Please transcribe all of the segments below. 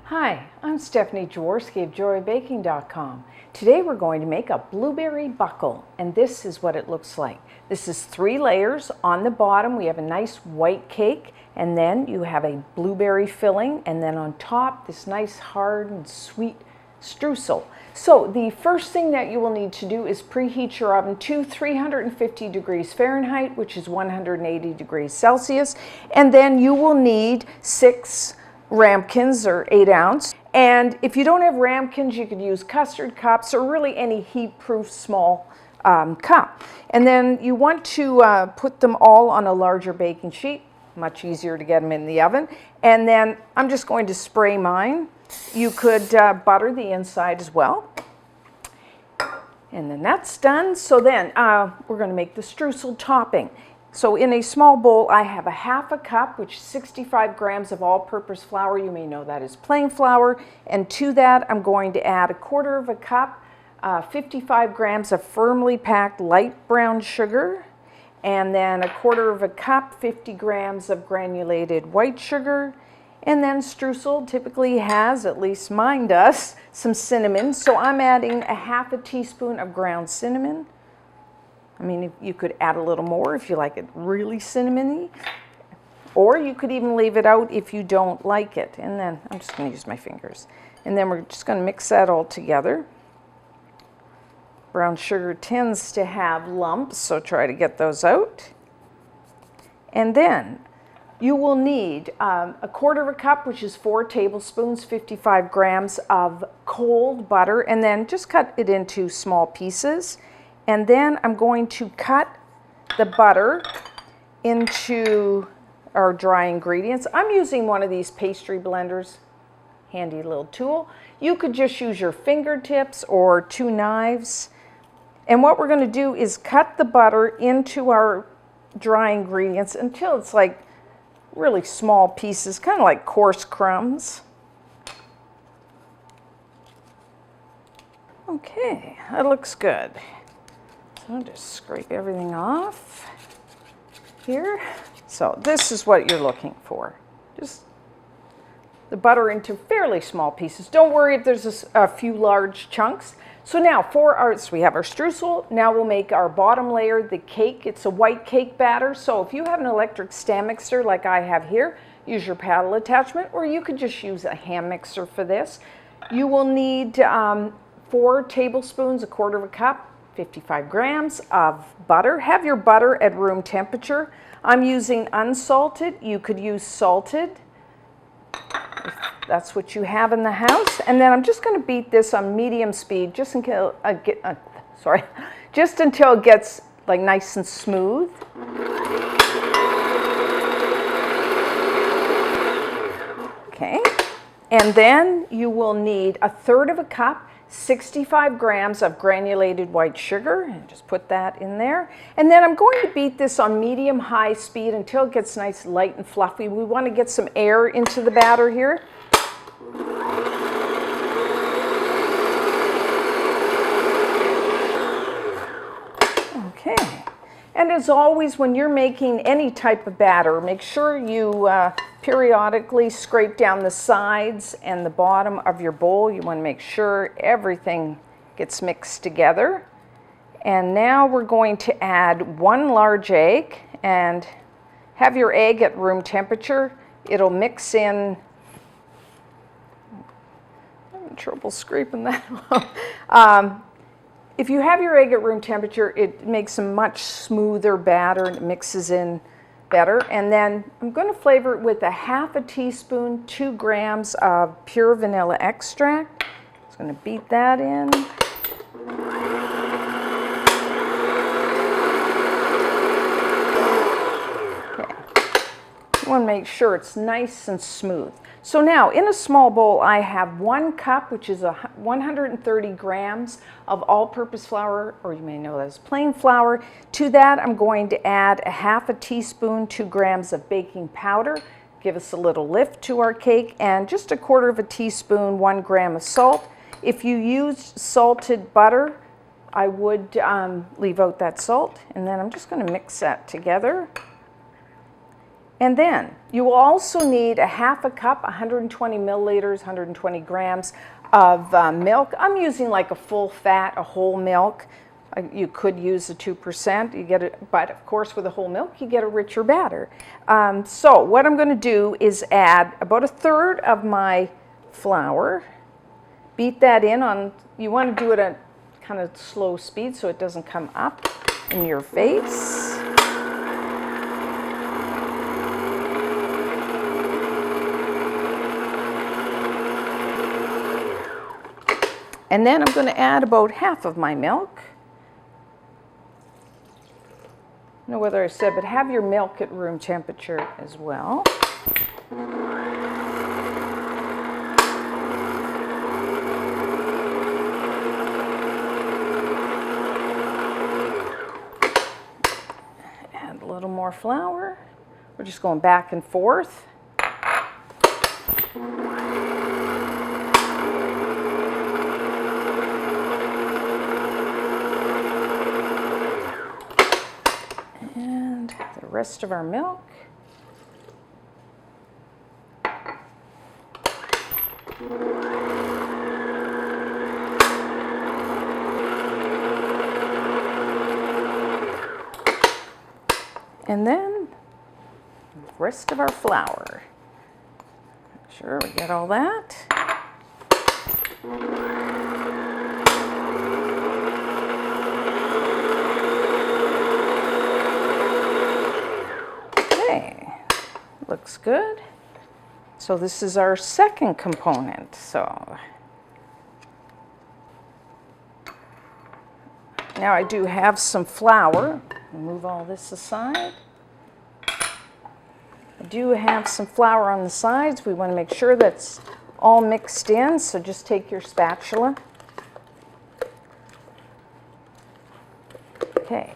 Hi, I'm Stephanie Jaworski of joybaking.com. Today we're going to make a blueberry buckle, and this is what it looks like. This is 3 layers. On the bottom we have a nice white cake, and then you have a blueberry filling, and then on top this nice hard and sweet streusel. So the first thing that you will need to do is preheat your oven to 350 degrees Fahrenheit, which is 180 degrees Celsius, and then you will need 6 ramekins or 8 ounce. And if you don't have ramekins, you could use custard cups or really any heat-proof small cup. And then you want to put them all on a larger baking sheet, much easier to get them in the oven. And then I'm just going to spray mine. You could butter the inside as well. And then that's done. So then we're going to make the streusel topping. So in a small bowl, I have a 1/2 cup, which is 65 grams of all-purpose flour. You may know that as plain flour. And to that, I'm going to add 1/4 cup, 55 grams of firmly packed light brown sugar, and then 1/4 cup, 50 grams of granulated white sugar. And then streusel typically has, at least mine does, some cinnamon. So I'm adding a 1/2 teaspoon of ground cinnamon. I mean, you could add a little more if you like it really cinnamony, or you could even leave it out if you don't like it. And then I'm just going to use my fingers. And then we're just going to mix that all together. Brown sugar tends to have lumps, so try to get those out. And then you will need 1/4 cup, which is 4 tablespoons, 55 grams of cold butter, and then just cut it into small pieces. And then I'm going to cut the butter into our dry ingredients. I'm using one of these pastry blenders, handy little tool. You could just use your fingertips or 2 knives. And what we're going to do is cut the butter into our dry ingredients until it's like really small pieces, kind of like coarse crumbs. Okay, that looks good. I'll just scrape everything off here. So this is what you're looking for. Just the butter into fairly small pieces. Don't worry if there's a few large chunks. So now so we have our streusel. Now we'll make our bottom layer, the cake. It's a white cake batter. So if you have an electric stand mixer like I have here, use your paddle attachment, or you could just use a hand mixer for this. You will need 4 tablespoons, 1/4 cup, 55 grams of butter. Have your butter at room temperature. I'm using unsalted. You could use salted if that's what you have in the house. And then I'm just going to beat this on medium speed just until just until it gets like nice and smooth. Okay. And then you will need 1/3 cup, 65 grams of granulated white sugar, and just put that in there. And then I'm going to beat this on medium-high speed until it gets nice, light, and fluffy. We want to get some air into the batter here. Okay. And as always, when you're making any type of batter, make sure you periodically scrape down the sides and the bottom of your bowl. You want to make sure everything gets mixed together. And now we're going to add 1 large egg, and have your egg at room temperature. It'll mix in. I'm having trouble scraping that off. If you have your egg at room temperature, it makes a much smoother batter and it mixes in better. And then I'm going to flavor it with a 1/2 teaspoon, 2 grams of pure vanilla extract. Just going to beat that in. Okay. You want to make sure it's nice and smooth. So now in a small bowl, I have 1 cup, which is 130 grams of all-purpose flour, or you may know that as plain flour. To that, I'm going to add a 1/2 teaspoon, 2 grams of baking powder. Give us a little lift to our cake, and just 1/4 teaspoon, 1 gram of salt. If you use salted butter, I would leave out that salt. And then I'm just going to mix that together. And then you will also need a half a cup, 120 milliliters, 120 grams of milk. I'm using like a full fat, a whole milk. You could use a 2%, you get it, but of course with a whole milk you get a richer batter. So what I'm going to do is add about 1/3 of my flour. Beat that in on, you want to do it at kind of slow speed so it doesn't come up in your face. And then I'm going to add about half of my milk. I don't know whether I said, but have your milk at room temperature as well. Add a little more flour. We're just going back and forth. And the rest of our milk. And then the rest of our flour. Make sure we get all that. Okay, looks good. So this is our second component. So now I do have some flour. Move all this aside. I do have some flour on the sides. We want to make sure that's all mixed in, so just take your spatula. Okay,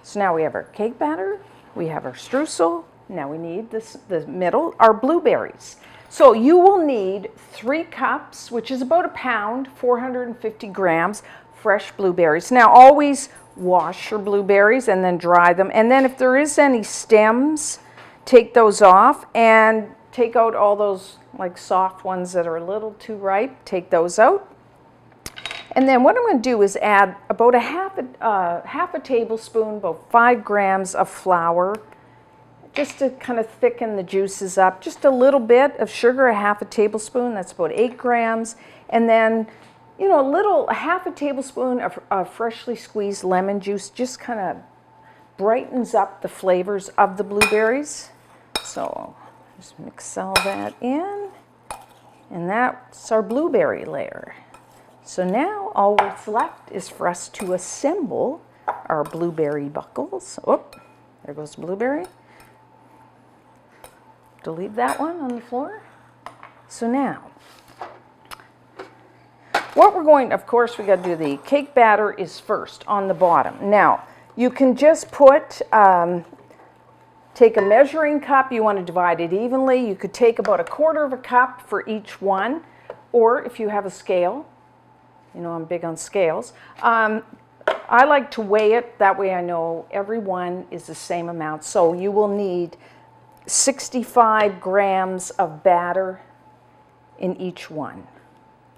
so now we have our cake batter, we have our streusel. Now we need the middle, our blueberries. So you will need 3 cups, which is about 1 pound, 450 grams, fresh blueberries. Now always wash your blueberries and then dry them. And then if there is any stems, take those off and take out all those like soft ones that are a little too ripe. Take those out. And then what I'm going to do is add about half a tablespoon, about 5 grams of flour, just to kind of thicken the juices up. Just a little bit of sugar, a tablespoon, that's about 8 grams. And then, you know, half a tablespoon of freshly squeezed lemon juice, just kind of brightens up the flavors of the blueberries. So just mix all that in. And that's our blueberry layer. So now all what's left is for us to assemble our blueberry buckles. Oh, there goes the blueberry. Delete that one on the floor. So now, what we're going, of course, we got to do the cake batter is first on the bottom. Now, you can just put, take a measuring cup, you want to divide it evenly. You could take about 1/4 cup for each one, or if you have a scale, you know I'm big on scales. I like to weigh it, that way I know every one is the same amount. So you will need 65 grams of batter in each one.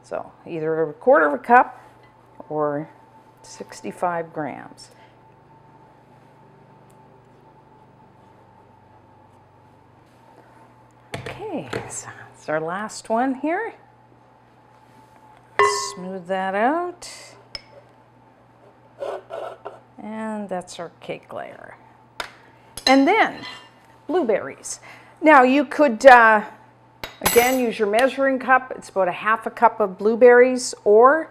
So either 1/4 cup or 65 grams. Okay, so that's our last one here. Smooth that out. And that's our cake layer. And then blueberries. Now you could, again, use your measuring cup. It's about 1/2 cup of blueberries, or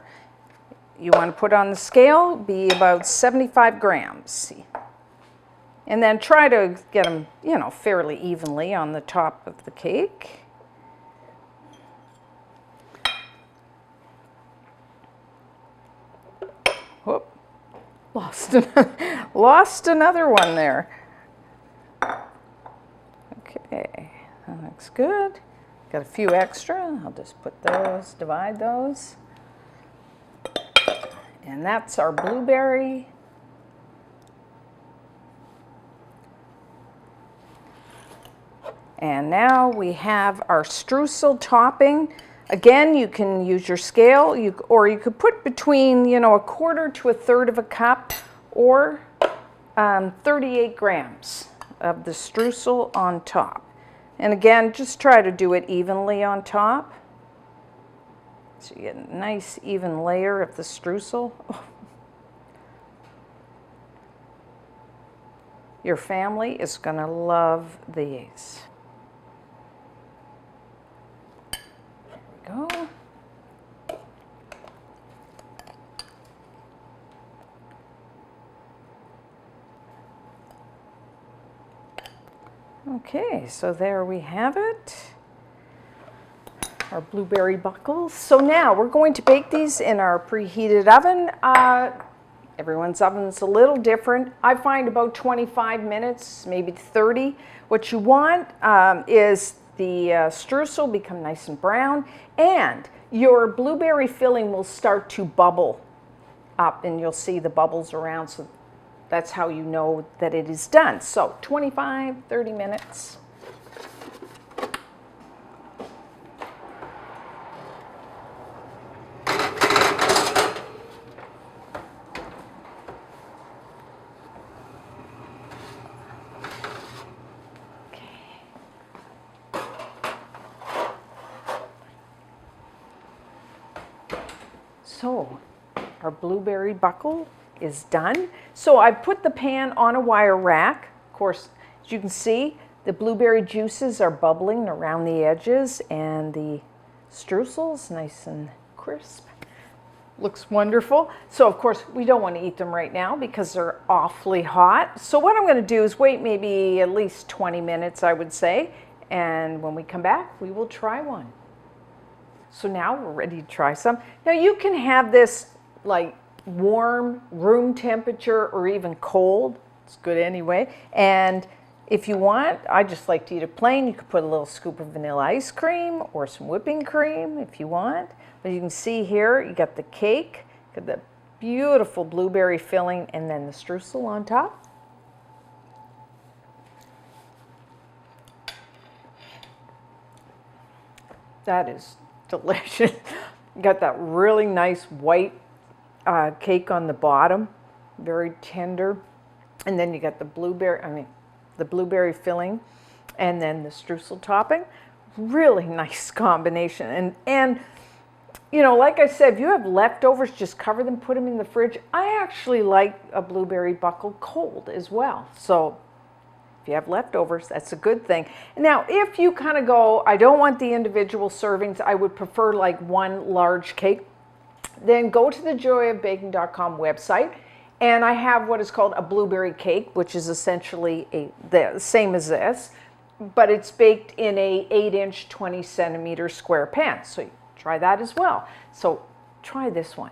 you want to put on the scale, be about 75 grams. And then try to get them, you know, fairly evenly on the top of the cake. Whoop, lost another one there. Okay, that looks good. Got a few extra. I'll just put those, divide those. And that's our blueberry. And now we have our streusel topping. Again, you can use your scale, or you could put between, you know, 1/4 to 1/3 of a cup, or 38 grams of the streusel on top. And again, just try to do it evenly on top. So you get a nice even layer of the streusel. Your family is going to love these. There we go. Okay, so there we have it, our blueberry buckles. So now we're going to bake these in our preheated oven. Everyone's oven's a little different. I find about 25 minutes, maybe 30. What you want is the streusel become nice and brown, and your blueberry filling will start to bubble up, and you'll see the bubbles around. So that's how you know that it is done. So 25, 30 minutes. So our blueberry buckle is done. So I put the pan on a wire rack. Of course, as you can see, the blueberry juices are bubbling around the edges, and the streusel's nice and crisp. Looks wonderful. So of course, we don't want to eat them right now because they're awfully hot. So what I'm going to do is wait maybe at least 20 minutes, I would say. And when we come back, we will try one. So now we're ready to try some. Now you can have this like warm, room temperature, or even cold. It's good anyway. And if you want, I just like to eat it plain. You could put a little scoop of vanilla ice cream or some whipping cream if you want. But you can see here, you got the cake, got the beautiful blueberry filling, and then the streusel on top. That is delicious. You got that really nice white cake on the bottom, very tender, and then you got the blueberry filling, and then the streusel topping. Really nice combination. And you know, like I said, if you have leftovers, just cover them, put them in the fridge. I actually like a blueberry buckle cold as well. So if you have leftovers, that's a good thing. Now, if you kind of go, I don't want the individual servings, I would prefer like one large cake, then go to the joyofbaking.com website, and I have what is called a blueberry cake, which is essentially the same as this, but it's baked in a 8-inch, 20-centimeter square pan. So you try that as well. So try this one.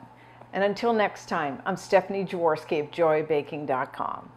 And until next time, I'm Stephanie Jaworski of joyofbaking.com.